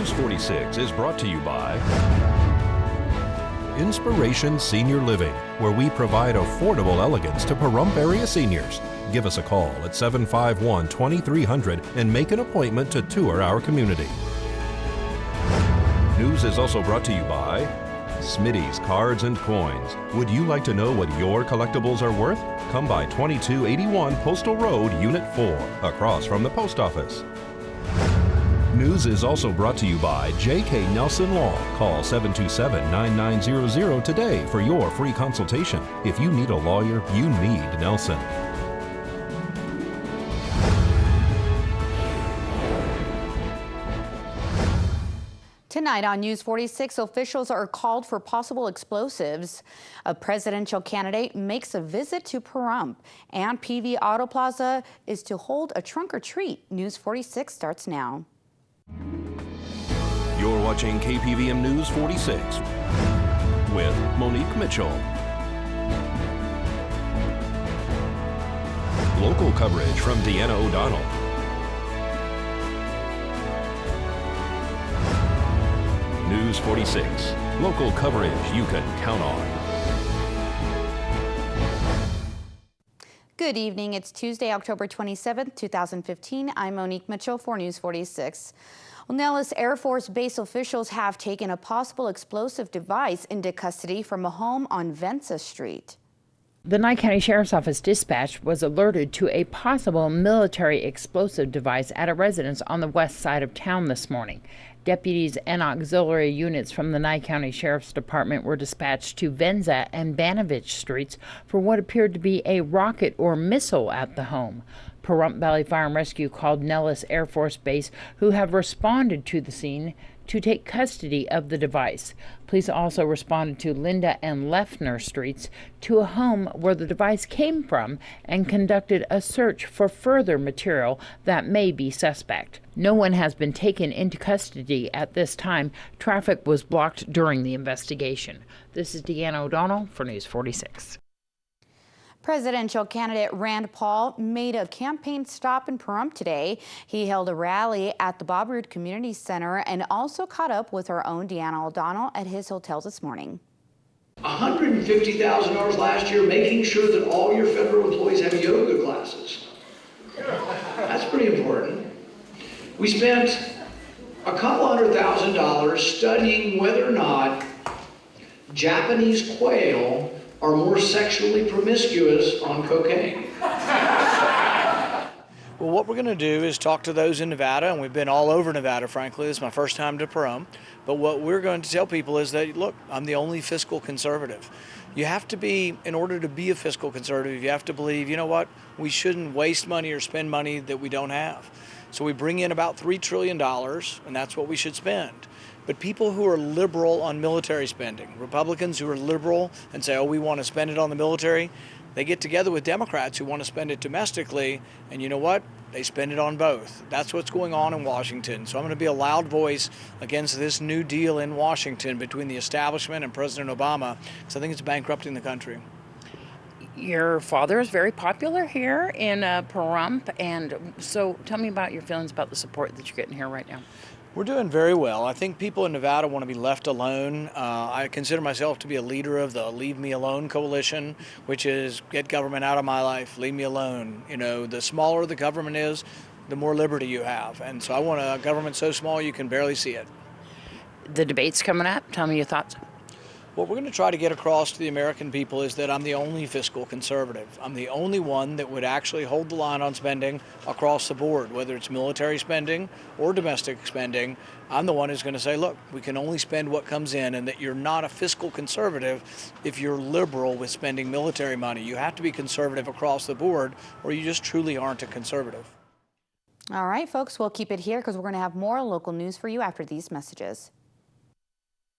News 46 is brought to you by Inspiration Senior Living, where we provide affordable elegance to Pahrump area seniors. Give us a call at 751-2300 and make an appointment to tour our community. News is also brought to you by Smitty's Cards and Coins. Would you like to know what your collectibles are worth? Come by 2281 Postal Road, Unit 4, across from the post office. News is also brought to you by J.K. Nelson Law. Call 727-9900 today for your free consultation. If you need a lawyer, you need Nelson. Tonight on News 46, officials are called for possible explosives. A presidential candidate makes a visit to Pahrump, and PV Auto Plaza is to hold a trunk or treat. News 46 starts now. You're watching KPVM News 46 with Monique Mitchell. Local coverage from Deanna O'Donnell. News 46, local coverage you can count on. Good evening. It's Tuesday, October 27th, 2015. I'm Monique Mitchell for News 46. Well, Nellis Air Force Base officials have taken a possible explosive device into custody from a home on Venza Street. The Nye County Sheriff's Office dispatch was alerted to a possible military explosive device at a residence on the west side of town this morning. Deputies and auxiliary units from the Nye County Sheriff's Department were dispatched to Venza and Banovich Streets for what appeared to be a rocket or missile at the home. Pahrump Valley Fire and Rescue called Nellis Air Force Base, who have responded to the scene to take custody of the device. Police also responded to Linda and Lefner Streets to a home where the device came from and conducted a search for further material that may be suspect. No one has been taken into custody at this time. Traffic was blocked during the investigation. This is Deanna O'Donnell for News 46. Presidential candidate Rand Paul made a campaign stop in Pahrump today. He held a rally at the Bob Roode Community Center and also caught up with our own Deanna O'Donnell at his hotel this morning. $150,000 last year making sure that all your federal employees have yoga classes. That's pretty important. We spent a couple $100,000 studying whether or not Japanese quail are more sexually promiscuous on cocaine. Well, what we're going to do is talk to those in Nevada, and we've been all over Nevada, frankly. This is my first time to Pahrump. But what we're going to tell people is that, look, I'm the only fiscal conservative. You have to be, in order to be a fiscal conservative, you have to believe, you know what, we shouldn't waste money or spend money that we don't have. So we bring in about $3 trillion, and that's what we should spend. But people who are liberal on military spending, Republicans who are liberal and say, oh, we want to spend it on the military, they get together with Democrats who want to spend it domestically, and you know what? They spend it on both. That's what's going on in Washington. So I'm going to be a loud voice against this new deal in Washington between the establishment and President Obama, because I think it's bankrupting the country. Your father is very popular here in Pahrump, and so tell me about your feelings about the support that you're getting here right now. We're doing very well. I think people in Nevada want to be left alone. I consider myself to be a leader of the Leave Me Alone coalition, which is get government out of my life, leave me alone. You know, the smaller the government is, the more liberty you have. And so I want a government so small you can barely see it. The debate's coming up. Tell me your thoughts. What we're going to try to get across to the American people is that I'm the only fiscal conservative. I'm the only one that would actually hold the line on spending across the board, whether it's military spending or domestic spending. I'm the one who's going to say, look, we can only spend what comes in, and that you're not a fiscal conservative if you're liberal with spending military money. You have to be conservative across the board, or you just truly aren't a conservative. All right, folks, we'll keep it here because we're going to have more local news for you after these messages.